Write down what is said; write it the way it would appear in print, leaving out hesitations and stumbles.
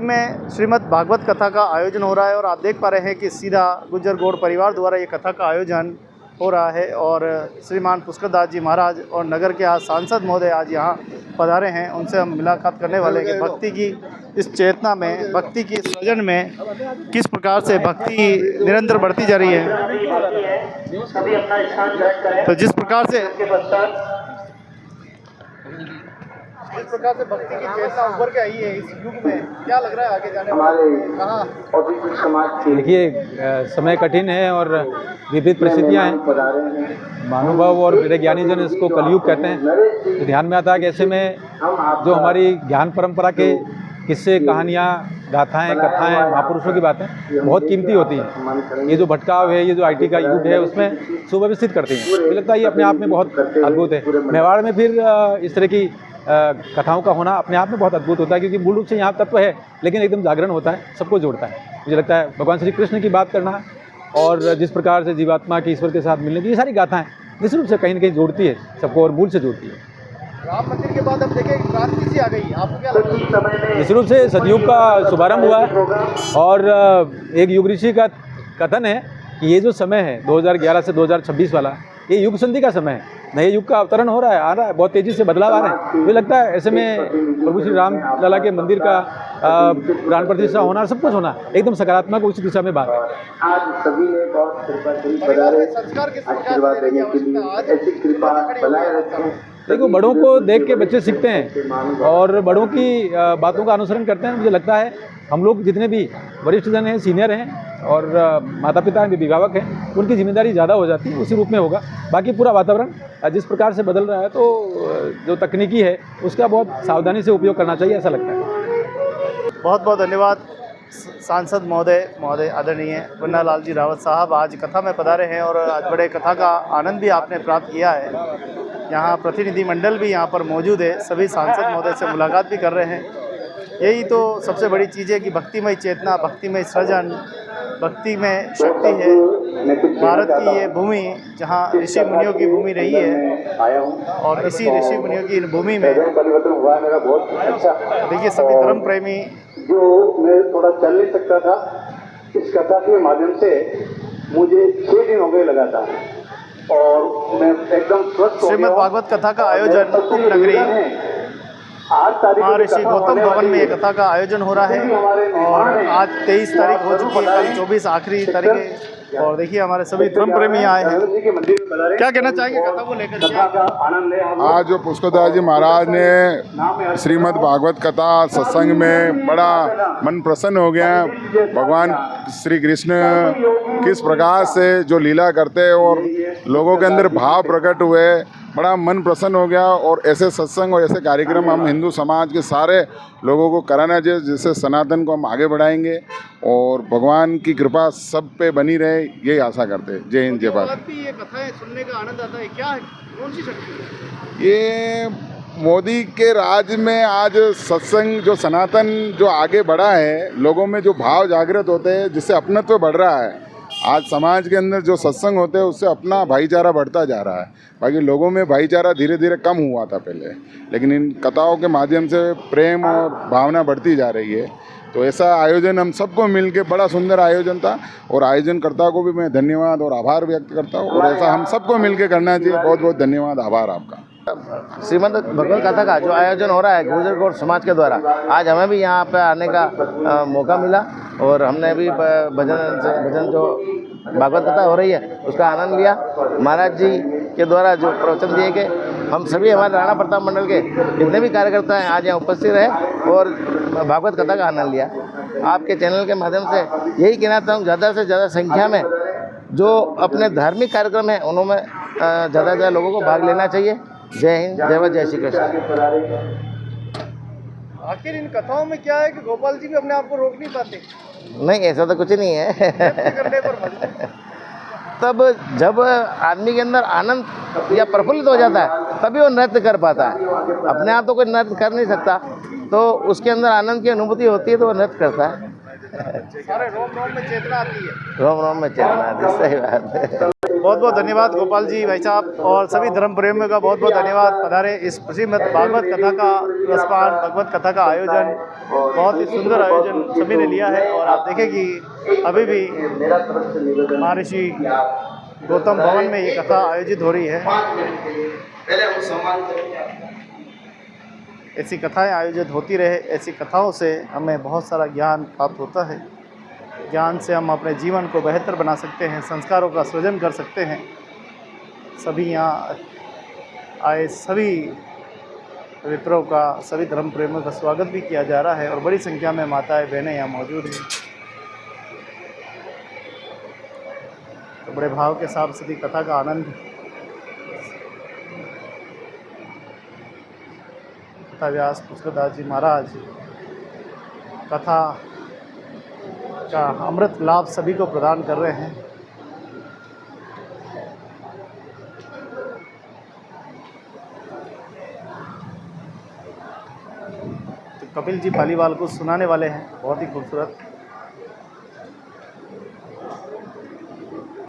में श्रीमद् भागवत कथा का आयोजन हो रहा है और आप देख पा रहे हैं कि सीधा गुज्जर गौड़ परिवार द्वारा ये कथा का आयोजन हो रहा है और श्रीमान पुष्कर दास जी महाराज और नगर के आज सांसद महोदय आज यहाँ पधारे हैं। उनसे हम मुलाकात करने वाले हैं कि भक्ति की इस चेतना में, भक्ति की सृजन में किस प्रकार से भक्ति निरंतर बढ़ती जा रही है। तो जिस प्रकार से भक्ति की चेतना उभर के आई है इस युग में, क्या लग रहा है आगे जाने में कहाँ? देखिए, समय कठिन है और विविध परिस्थितियाँ हैं। महानुभाव और मेरे ज्ञानी जन इसको कलयुग कहते हैं। तो ध्यान में आता है कि ऐसे में जो हमारी ज्ञान परंपरा के किस्से, कहानियाँ, गाथाएं, कथाएं, महापुरुषों की बातें बहुत कीमती होती हैं। ये जो भटकाव है, ये जो IT का युग है, उसमें सुव्यवस्थित करती हैं। मुझे लगता है ये अपने आप में बहुत अद्भुत है। मेवाड़ में फिर इस तरह की कथाओं का होना अपने आप में बहुत अद्भुत होता है, क्योंकि मूल रूप से यहाँ तत्व है लेकिन एकदम जागरण होता है, सबको जोड़ता है। मुझे लगता है भगवान श्री कृष्ण की बात करना और जिस प्रकार से जीवात्मा की ईश्वर के साथ मिलने की ये सारी गाथाएं निश्चित रूप से कहीं न कहीं जोड़ती है सबको और मूल से जोड़ती है। राम मंदिर के बाद अब देखिए क्रांति सी आ गई, आपको क्या लगता है? निश्चित रूप से सतयुग का शुभारंभ हुआ है और एक युग ऋषि का कथन है कि ये जो समय है 2011 से 2026 वाला, ये युग संधि का समय है। नए युग का अवतरण हो रहा है, आ रहा है, बहुत तेज़ी से बदलाव आ रहे हैं। मुझे लगता है ऐसे में प्रभु श्री राम लला के मंदिर का प्राण प्रतिष्ठा होना, सब कुछ होना एकदम सकारात्मक उस दिशा में बात है। आज सभी ने बहुत कृपा से आशीर्वाद देने के लिए ऐसी कृपा बनाए रखें। देखो, बड़ों को देख के बच्चे सीखते हैं और बड़ों की बातों का अनुसरण करते हैं। मुझे लगता है हम लोग जितने भी वरिष्ठ जन हैं, सीनियर हैं और माता पिता अभिभावक हैं, उनकी जिम्मेदारी ज़्यादा हो जाती है, उसी रूप में होगा। बाकी पूरा वातावरण जिस प्रकार से बदल रहा है, तो जो तकनीकी है उसका बहुत सावधानी से उपयोग करना चाहिए, ऐसा लगता है। बहुत बहुत धन्यवाद सांसद महोदय आदरणीय पन्नालाल जी रावत साहब आज कथा में पधारे हैं और आज बड़े कथा का आनंद भी आपने प्राप्त किया है। यहाँ प्रतिनिधि मंडल भी यहाँ पर मौजूद है, सभी सांसद महोदय से मुलाकात भी कर रहे हैं। यही तो सबसे बड़ी चीज़ है कि भक्तिमय चेतना, भक्तिमय सृजन, भक्ति में शक्ति है। भारत की ये भूमि जहाँ ऋषि मुनियों की भूमि रही है और इसी ऋषि मुनियों की भूमि में देखिए सभी धर्म प्रेमी जो मैं थोड़ा चल नहीं सकता था, इस कथा के माध्यम से मुझे 6 दिन हो गए लगातार और मैं एकदम स्वस्थ हो गया। श्रीमद् भागवत कथा का आयोजन उपनगरी महर्षि गौतम भवन में कथा का आयोजन हो रहा है और आज 23 तारीख हो चुकी है, कल 24 आखिरी तारीख है। और देखिए हमारे सभी धर्म प्रेमी आए हैं, क्या कहना चाहेंगे कथा को लेकर? आज जो पुष्कर दास जी महाराज ने श्रीमद् भागवत कथा सत्संग में बड़ा मन प्रसन्न हो गया। भगवान श्री कृष्ण किस प्रकार से जो लीला करते हैं और लोगों के अंदर भाव प्रकट हुए, बड़ा मन प्रसन्न हो गया। और ऐसे सत्संग और ऐसे कार्यक्रम हम हिंदू समाज के सारे लोगों को कराना चाहिए, जिससे सनातन को हम आगे बढ़ाएंगे और भगवान की कृपा सब पे बनी रहे, यही आशा करते हैं। जय हिंद, जय भारत। ये कथाएं सुनने का आनंद आता है, क्या है, कौन सी शक्ति? ये मोदी के राज में आज सत्संग जो सनातन जो आगे बढ़ा है, लोगों में जो भाव जागृत होते हैं, जिससे अपनत्व बढ़ रहा है। आज समाज के अंदर जो सत्संग होते हैं उससे अपना भाईचारा बढ़ता जा रहा है। बाकी लोगों में भाईचारा धीरे धीरे कम हुआ था पहले, लेकिन इन कथाओं के माध्यम से प्रेम और भावना बढ़ती जा रही है। तो ऐसा आयोजन हम सबको मिलके बड़ा सुंदर आयोजन था और आयोजनकर्ता को भी मैं धन्यवाद और आभार व्यक्त करता हूँ और ऐसा हम सबको मिलके करना चाहिए। बहुत बहुत धन्यवाद, आभार आपका। श्रीमद् भगवत कथा का जो आयोजन हो रहा है गुर्जर गौड़ समाज के द्वारा, आज हमें भी यहाँ पे आने का मौका मिला और हमने भी भजन जो भागवत कथा हो रही है उसका आनंद लिया। महाराज जी के द्वारा जो प्रवचन दिए गए, हम सभी हमारे राणा प्रताप मंडल के जितने भी कार्यकर्ता हैं आज यहाँ उपस्थित रहे और भागवत कथा का आनंद लिया। आपके चैनल के माध्यम से यही कहना चाहता हूँ, ज़्यादा से ज़्यादा संख्या में जो अपने धार्मिक कार्यक्रम हैं उनमें ज़्यादा से ज़्यादा लोगों को भाग लेना चाहिए। जय हिंद, जय भारत, जय श्री कृष्ण। आखिर इन कथाओं में क्या है कि गोपाल जी भी अपने आप को रोक नहीं पाते? नहीं, ऐसा तो कुछ नहीं है। करने पर तब जब आदमी के अंदर आनंद या प्रफुल्लित हो जाता है तभी वो नृत्य कर पाता है। अपने आप तो कोई नृत्य कर नहीं सकता, तो उसके अंदर आनंद की अनुभूति होती है तो वो नृत्य करता है। सारे रोम रोम में चेतना आती है। रोम रोम में चेतना आती है, सही बात है। बहुत बहुत धन्यवाद गोपाल जी भाई साहब, और सभी धर्म प्रेमियों का बहुत बहुत धन्यवाद। पधारे इस श्रीमद् भागवत कथा का रसपान, भगवत कथा का आयोजन, बहुत ही सुंदर आयोजन सभी ने लिया है। और आप देखें कि अभी भी महर्षि गौतम भवन में ये कथा आयोजित हो रही है। ऐसी कथाएं आयोजित होती रहे, ऐसी कथाओं से हमें बहुत सारा ज्ञान प्राप्त होता है। ज्ञान से हम अपने जीवन को बेहतर बना सकते हैं, संस्कारों का सृजन कर सकते हैं। सभी यहाँ आए सभी विप्रों का, सभी धर्म प्रेमियों का स्वागत भी किया जा रहा है और बड़ी संख्या में माताएं बहनें यहाँ मौजूद हैं। तो बड़े भाव के साथ सभी कथा का आनंद, कथा व्यास पुष्करदास जी महाराज कथा का अमृत लाभ सभी को प्रदान कर रहे हैं। तो कपिल जी पालीवाल को सुनाने वाले हैं, बहुत ही खूबसूरत।